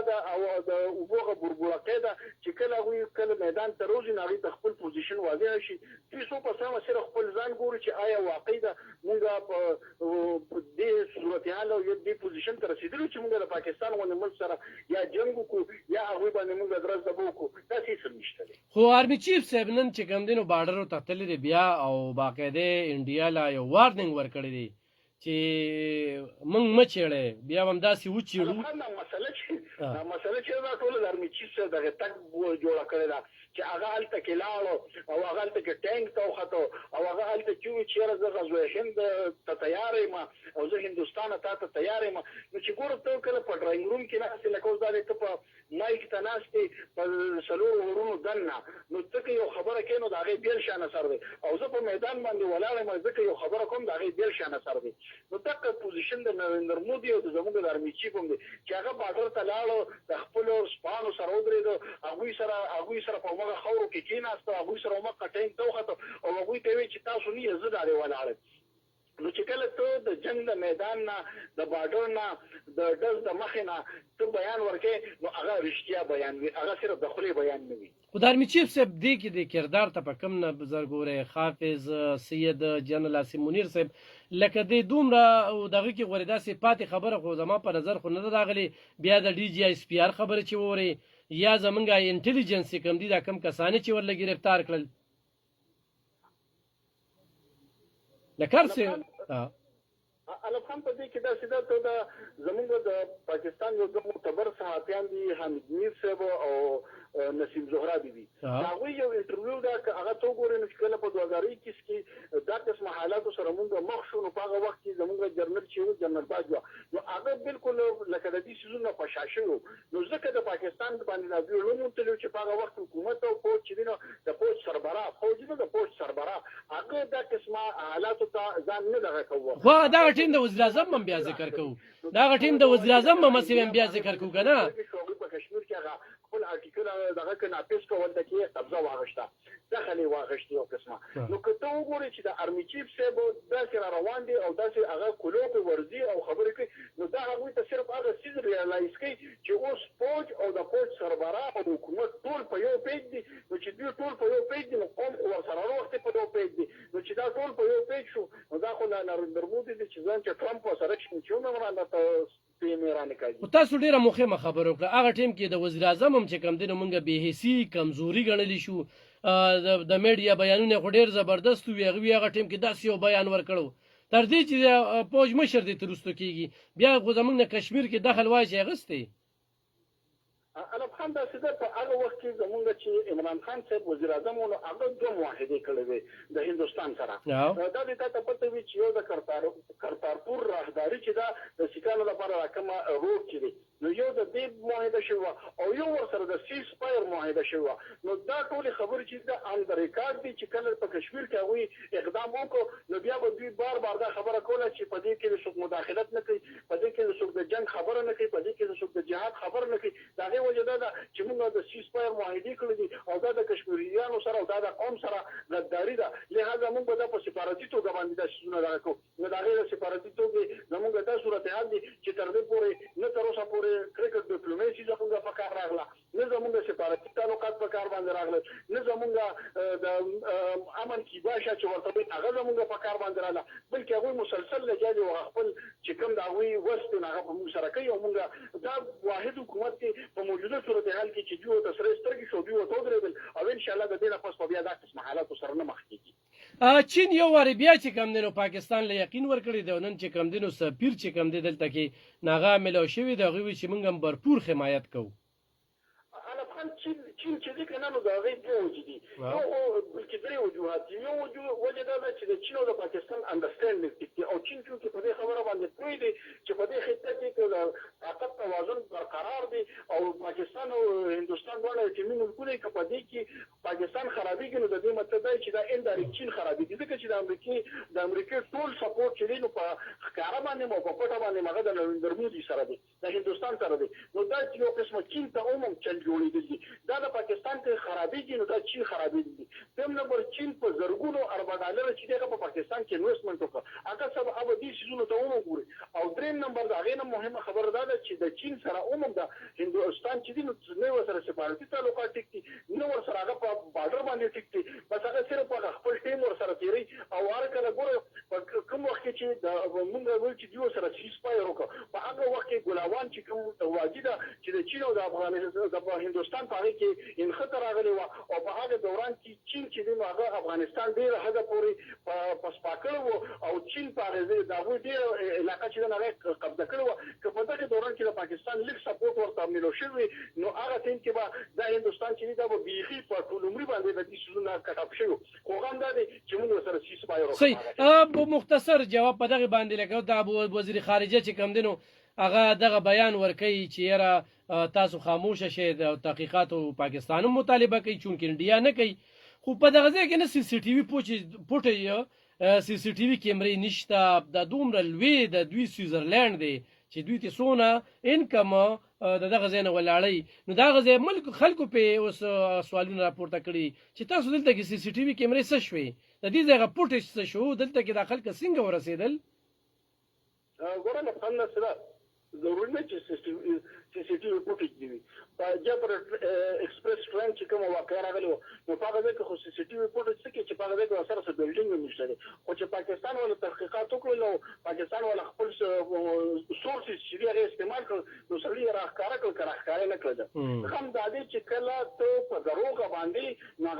د اوبو هغه بربوړکۍ ده چې کله هغوی کله میدان ته روځي نو هغوی ته خپل پوزیشن واضح شي دوی څو په سمه سره خپل ځان ګوري چې آیا واقعي ده مونږ په دې صورتحال او دې پوزیشن ته رسېدلو چې مونږ د پاکستان غوندې ملک سره یا جنګ وکړو یا هغوی باندې مونږ درز دبه وکړو داسې هېڅ هم نشته دی خو آرمي چیف صاحب نن چې کوم دی نو بارډر ته تللی دی بیا او باقاعده انډیا لا یو وارننګ ورکړی دی چې موږ مه چېړئ بیا به همداسې وچېړو دا مسله چې دا ټوله د آرمي چیف صاحب دغه تګ جوړه کړې ده چې هغه هلته کې لاړو او هغه هلته کې ټانک ته وختو او هغه هلته چې وي چېرې زه غزوه هند ته تیار یم او زه هندوستان ته تیار یم نو چې ګوره ته کله په ډرایینګ روم کې ناستې لکه اوس دا دی ته په مایک ته ناستې په څلورو ورونو دننه نو ته که یو خبره کوې نو د هغې بېل شان اثر دی او زه په میدان باندې ولاړ یم زه که یو خبره کوم د هغې بېل شان اثر دی نو دغه پوزیشن د نریندر مودي او د زموږ د ارمي چیف هم دی چې هغه بارډر ته لاړو د خپلو سپانو سره ودرېدو هغوی سره په همغه خاورو کې کېناستو هغوی سره همغه ټینک ته وختو او هغوی ته یې ویل چې تاسو نه یې زه دا دی ولاړ نو چې کله ته د جنگ د میدان نه د بارډر نه د ډز د مخې نه ته بیان ورکې نو هغه رښتیا بیان وي هغه صرف د خولې بیان نه وي خو د ارمي چیف صاحب دې کې د کردار ته په کم نه بزرګوره حافظ سید جنرال عاصم منیر صاحب لکه د دومره دغه کې غوړې داسې پاتې خبره خو زما په نظر خو نه راغلی بیا د ډي جی اس پی آر خبره چې ووري یا زمونږه انټيليجنس کم دي دا کم کسانه چې ورله گرفتار کړل لکه څه الف خان په دې کې دا سیده ته د زمونږ د پاکستان یو څو معتبر صحافیان دي حمید میر صاحب او نسیم زهرا دي هغوی یو انټرویو دا هغه تو ګورې نو چې کله په 2021 کې دا قسم حالاتو سره مونږ مخ شو نو په هغه وخت کې زمونږ جنرال چې و جنرال باجوا نو هغه بالکل لکه د دې سيزونو په شاشه وو نو ځکه د پاکستان باندې دا ویلو ته چې په هغه وخت حکومت او فوج چې نو د فوج سربراه فوج نو د فوج سربراه هغه دا قسمه حالاتو ته ځان نه دغه کوو خو دا ټیم د وزیر اعظم هم بیا ذکر کوو دا ټیم د وزیر اعظم هم مسیم بیا ذکر کوو کنه په کشمیر کې هغه خپل آرټیکل دغه کې ناپیس کول د کې قبضه واغښته داخلي واغښتي یو قسمه نو که ته وګورې چې د ارمي چیف صاحب داسې روان دي او داسې هغه کلوپ ورزي او خبرې کوي نو دا هغوی ته صرف هغه څیز ریالایز کوي چې اوس فوج او د فوج سربراه او حکومت ټول په یو پیج دي نو چې دوی ټول په یو پیج دي نو قوم خو ورسره وروختې په یو پیج دي نو چې دا ټول په یو پیج شو نو دا خو نریندر مودي دي چې ځان چې ټرمپ ورسره چې ومرانه خو تاسو ډیره مهمه خبره وکړه هغه ټیم کې د وزیر اعظم هم چې کم دی نو مونږ بې حسي کمزوري ګڼلی شو د میډیا بیانونه خو ډیر زبردست وي هغه ټیم کې داسې یو بیان ورکړو تر دې چې فوج مشر دی تر وروسته کېږي بیا خو زموږ نه کشمیر کې دخل وایي چې اخیستی الف خان دا سیده په هغه وخت کې زمونږ چې عمران خان صاحب وزیر اعظم ونو هغه دوه معاهدې کړې وې د هندوستان سره دا د تاسو پته وي چې یو د کرتارپور راهداري چې دا د سیکانو لپاره راکمه روډ چې دی نو یو د دې معاهده شوی او یو ورسره د سیس فایر معاهده شوی نو دا ټول خبرې چې د ان د ریکارډ دي چې کله په کشمیر کې هغوی اقدام وکړو نو بیا به دوی بار دا خبره کوله چې په دې کې څوک مداخلت نه کوي په دې کې څوک د جنگ خبره نه کوي په دې کې څوک د جهاد خبره نه کوي دا غي وجه ده چې موږ د سیس فایر معاهده کړې دي او دا د کشمیریانو سره او دا د قوم سره غداري ده لهدا موږ د په سفارتي توګه باندې د شونه راکو نو دا غیر سفارتي توګه زموږ د صورتحال دي چې تر دې پورې نه تر اوسه پورې کرکټ ډیپلوماسي زموږ په کار راغله نه زموږ سفارتي تعلقات په کار باندې راغله نه زموږ د امن کی باشا چې ورته هغه زموږ په کار باندې راغله بلکې هغه مسلسل لګیږي او خپل چې کوم دا وی وست نه هغه په موږ سره کوي او موږ دا واحد حکومت کې په موجوده صورتحال کې چې دوی ته سره سترګې شو دوی ته درېدل او ان شاء الله د دې نه پس په بیا دا قسم حالات سره نه مخ کیږي چین یو واری بیا چې کم دینو پاکستان له یقین ورکړی دی نن چې کم دینو سفیر چې کم دی دلته کې ناغه ملو شوی دی غوي چې موږ هم برپور حمایت کوو چین چې دې کنه نو دا غي دوه دي نو بلکې درې وجوهات یو وجه دا چې د چین او د پاکستان انډرستانډینګ او چین چې په دې خبره باندې پوي دي چې په دې خطه کې د طاقت توازن برقرار دي او پاکستان او هندوستان دواړه چې موږ ملکونه کې په دې کې پاکستان خرابېږي نو د دې مطلب دی چې دا انډایرکټ چین خرابېږي ځکه چې د امریکا ټول سپورټ چې دی نو په ښکارا باندې مو په پټه باندې مغه د نریندر مودي سره دی د هندوستان سره دی نو دا یو قسمه چین ته عموم چل جوړېږي دا د پاکستان کې خرابېږي نو دا چین خرابېږي تم نمبر چین په زرګونو ارب ډالر چې دغه په پاکستان کې انویسټمنټ وکړ هغه سبا به دې شیزونو ته وګوري او دریم نمبر دا غینه مهمه خبره ده چې د چین سره عموم د هندوستان چې دین نو سره سفارتي تعلقات ټیک دي نو سره هغه په بارډر باندې ټیک دي بس هغه صرف خپل ټیم ور سره تیرې کوي او هر کله ګوره کوم وخت چې د موږ وایو چې دیو سره سیس پای وکړو په هغه وخت کې ګلاوان چې کوم واجده چې د چین او د افغانستان د هندستان په هغه کې انخطر راغلی و او په هغه دوران کې چین چې د هغه افغانستان ډیر هغه پورې پسپاکړو او چین په هغه د هغه ډیر علاقې چې نه قبضه کړو که په دغه دوران کې د پاکستان لیک سپورټ ورته ملو شوی نو هغه تیم کې به د هندستان چې دا به بیخي په ټول عمر باندې د دې سونه کټاپ شو خو هم دا دي چې موږ سره سیس پای ورکړو صحیح مختصر جواب په دغه باندې لکه د ابو وزیر خارجه چې کم دینو هغه دغه بیان ورکړي چې یاره تاسو خاموشه شئ د تحقیقاتو پاکستان مطالبه کوي چونکې انډیا نه کوي خو په دغه ځای کې نه سی سی ټي وي پوټي سی سی ټي وي کیمرې نشته د دومره لوی د دوی سویزرلند دی چې دوی ته سونه انکم دغه ځای نه ولاړی نو دغه ځای ملک خلکو په اوس سوالونه راپورته کړي چې تاسو دلته کې سی سی ټي وي کیمرې څه شوي د دې ځای پوټي څه شو دلته کې د خلک څنګه ورسېدل ګوره نه څنګه سره ضروري نه چې سی سی ټي وي پوټي دی په جبر ایکسپریس ټرین چې کوم واقع راغلی نو په هغه کې خو سی سی ټي وي پوټي څه کې چې په هغه کې سره څه بلډینګ نشته خو چې پاکستان ول تحقیقات وکړل نو پاکستان ول خپل سورسز چې هغه استعمال کړ نو سړي راخاره کړ نه کړل هم د دې چې کله ته په دروغ باندې نه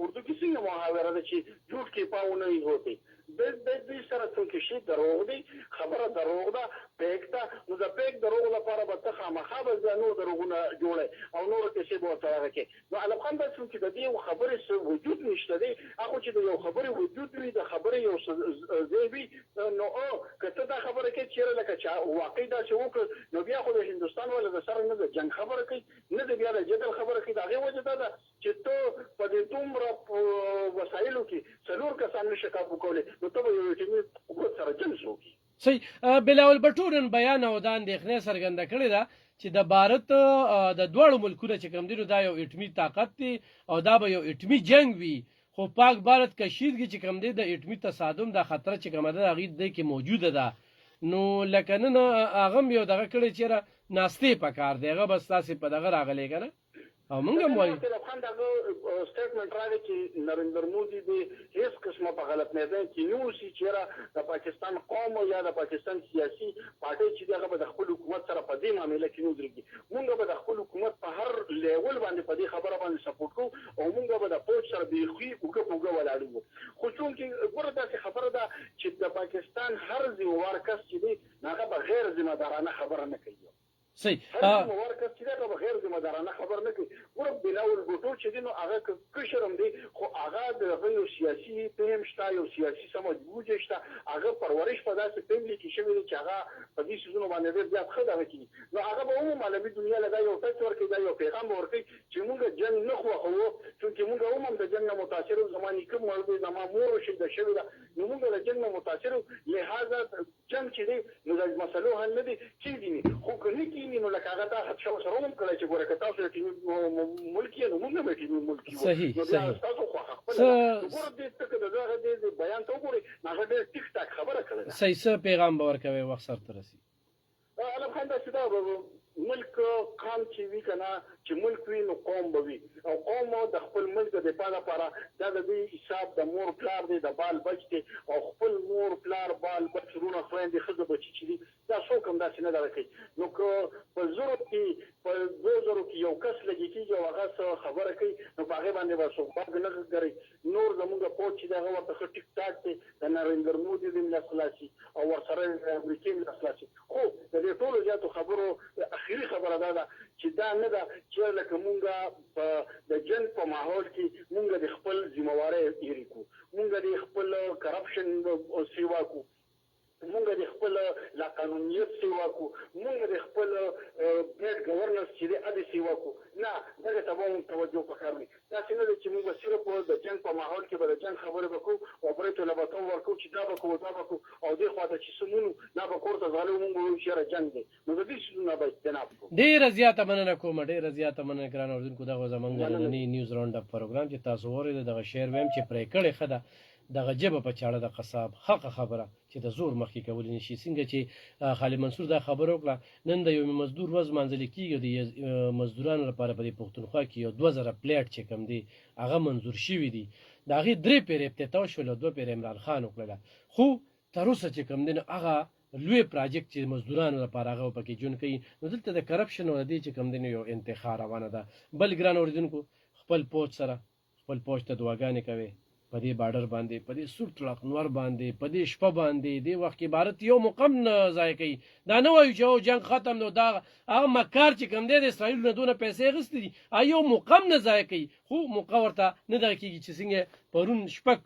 اردو کې څنګه محاوره ده چې جوړ کې پاونه نه هوتي د دې سره څه شي دروغ دی خبره دروغ ده پېکتا نو د پېک دروغ لپاره به ته خامخا به نو دروغونه جوړه او نور څه شي به سره راکې نو علم خان د چې د دې خبرې څه وجود نشته دی هغه چې د یو خبرې وجود وي د خبرې یو زیبي نو کته دا خبره کې چیرې لکه چې واقعي دا چې وکړ نو بیا خو د هندستان ولا د سره نه د جنگ خبره کوي نه د بیا د جدل خبره کوي دا غي وجه ده چې ته په دې دومره وسایلو کې څلور کسان نشه کابو کولای نو ته یو ټیم سره جنگ وکړي صحیح بلاول بټورن بیان او د اندېښنې څرګنده کړې ده چې د بھارت د دوړو ملکونو چې کوم دي دا یو اټمی طاقت دی او دا به یو اټمی جنگ وي خو پاک بھارت کشیدګي چې کوم دی د اټمی تصادم د خطر چې کوم ده هغه د کې موجوده ده نو لکه نن هغه یو دغه کړي چې ناشته پکار دی هغه بس تاسو په دغه راغلی کنه او موږ هم وایو خان دا سټیټمنټ راغی چې نریندر مودي دی هیڅ قسمه په غلط نه دی چې نو سي چیرې د پاکستان قوم یا د پاکستان سیاسي پارټي چې دغه د خپل حکومت سره په دې معاملې کې نو درګي موږ به د خپل حکومت په هر لیول باندې په دې خبره باندې سپورټ کوو او موږ به د پوج سره بيخي وګړو ولاړو خو چې ګوره دا خبره ده چې د پاکستان هر ذمہوار کس چې دی هغه به غیر ذمہ دارانه خبره نه کوي صحیح ورکه چې دا به غیر ذمہ دارانه خبر نه کوي ورته بلاول ګوټو چې دینو هغه کشرم دی خو هغه د یو سیاسي پېم شته یو سیاسي سمج بوجه شته هغه پرورش په داسې پېم کې شوی چې هغه په دې سيزونو باندې ډېر خدای کوي نو هغه به عموما عالمي دنیا له یو ټچ ورکړي دا یو پیغام ورکړي چې موږ جنگ نه خوښو چې موږ عموما د جنگ نه متاثر زماني کوم مرده د مامور شي د شوی دا نو موږ د جنگ نه متاثر لہذا جنگ چې دی نو د مسلو حل نه دي چې دي خو کله نو لکه هغه تاسو شاو سره هم کړی چې ګوره تاسو چې ملکی نو موږ به کې ملکی صحیح تاسو خو خپل ګوره دې څه د دغه دې بیان ته وګورئ هغه ډېر ټیک ټاک خبره کړې صحیح څه پیغام باور کوي وخت سره ترسي علم خان دا چې دا ملک قام چې وی کنه چې ملک وی نو قوم به وي او قوم د خپل ملک د دفاع لپاره دا د حساب د مور پلار دی د بال بچ دی او خپل مور پلار بال بچ رونه خويندې خزه بچی چې دی دا څوک هم داسې نه درکې نو په زورو کې په 2000 کې یو کس لګی کېږي او هغه خبره کوي نو په هغه باندې به څوک باغ نه کوي نور زموږ پوه چې دا ورته ټیک ټاک دی د نریندر مودي د ملاسلاسي او ورسره د امریکای ملاسلاسي خو د دې ټولو زیاتو خبرو اخیری خبره ده چې دا نه ده چې لکه مونږه د جنگ په ماحول کې مونږ د خپل ذمہواری لري کو مونږ د خپل کرپشن او سیوا کو مونږ د خپل لا قانونیت سیوا کو مونږ د خپل بیډ گورننس چې د ادي سیوا کو نه دغه تبعون توجه وکړئ دا څنګه چې موږ صرف د جنگ په ماحول کې به د جنگ خبره وکړو او پرې له باتو ورکو چې دا وکړو او د خواته چې سمونو نه به کوړه زالو موږ شهر جنگ دی نو د دې څه نه به جناب ډیر زیاته مننه کوم ډیر زیاته مننه ګران اوردونکو دغه زمونږ نننی نیوز راوند اپ پروګرام چې تاسو ورته دغه شیر ویم چې پرې کړي خده دغه جبه په چاړه د قصاب حق خبره چې د زور مخکې کول نشي څنګه چې خالد منصور دا خبر وکړه نن د یو مزدور ورځ منځل کیږي د مزدورانو لپاره په پښتونخوا کې یو 2000 پلیټ چې کم دی هغه منظور شوی دی د هغې 3 پیرې افتتاح شول او 2 پیرې عمران خان وکړله خو تر اوسه چې کوم دی نو هغه لوی پراجیکټ چې مزدورانو لپاره هغه پکې جون کوي نو دلته د کرپشن او د دې چې کوم دی نو یو انتخاب روانه ده بل ګران اوریدونکو خپل پوج سره خپل پوج ته دعاګانې کوي په دې بارډر باندې په دې سور طلاق نور باندې په دې شپه باندې دې وخت کې عبارت یو مقام نه ضایع کوي دا نه وایو چې جنگ ختم نو دا هغه مکار چې کوم دی د اسرائیل نه دونه پیسې اخیستې دي یو مقام نه ضایع کوي خو موقع ورته نه دغه کېږي چې څنګه پرون شپږ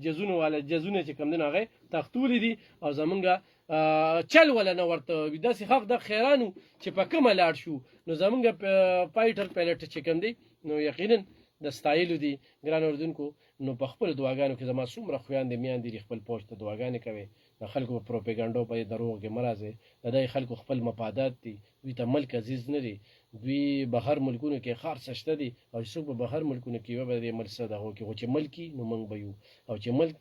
جزونه والا جزونه چې کوم دی هغه تختولې دي او زمونږه چل ولا نه ورته داسې حق د خیرانو چې په کومه لاړ شو نو زمونږه فایټر پایلټ چې کوم دی نو یقینا د ستایلو دي ګران اوریدونکو نو په خپل دعاګانو کې زما څومره خویندې میاندې دي خپل پوسټ ته دعاګانې کوي د خلکو په پروپاګاندا په دروغ کې مرزه د دې خلکو خپل مفادات دي دوی ته ملک عزیز نه دي دوی بهر ملکونو کې خار سشته دي او څوک به بهر ملکونو کې به د ملک صدغه کې چې ملکی نو منګ بيو او چې ملک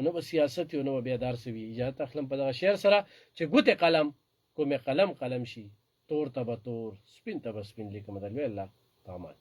نو به سیاست نو به دار سوي اجازه اخلم په دغه شعر سره چې ګوته قلم کومه قلم شي تور ته به تور سپین ته به سپین لیکم د الله تعالی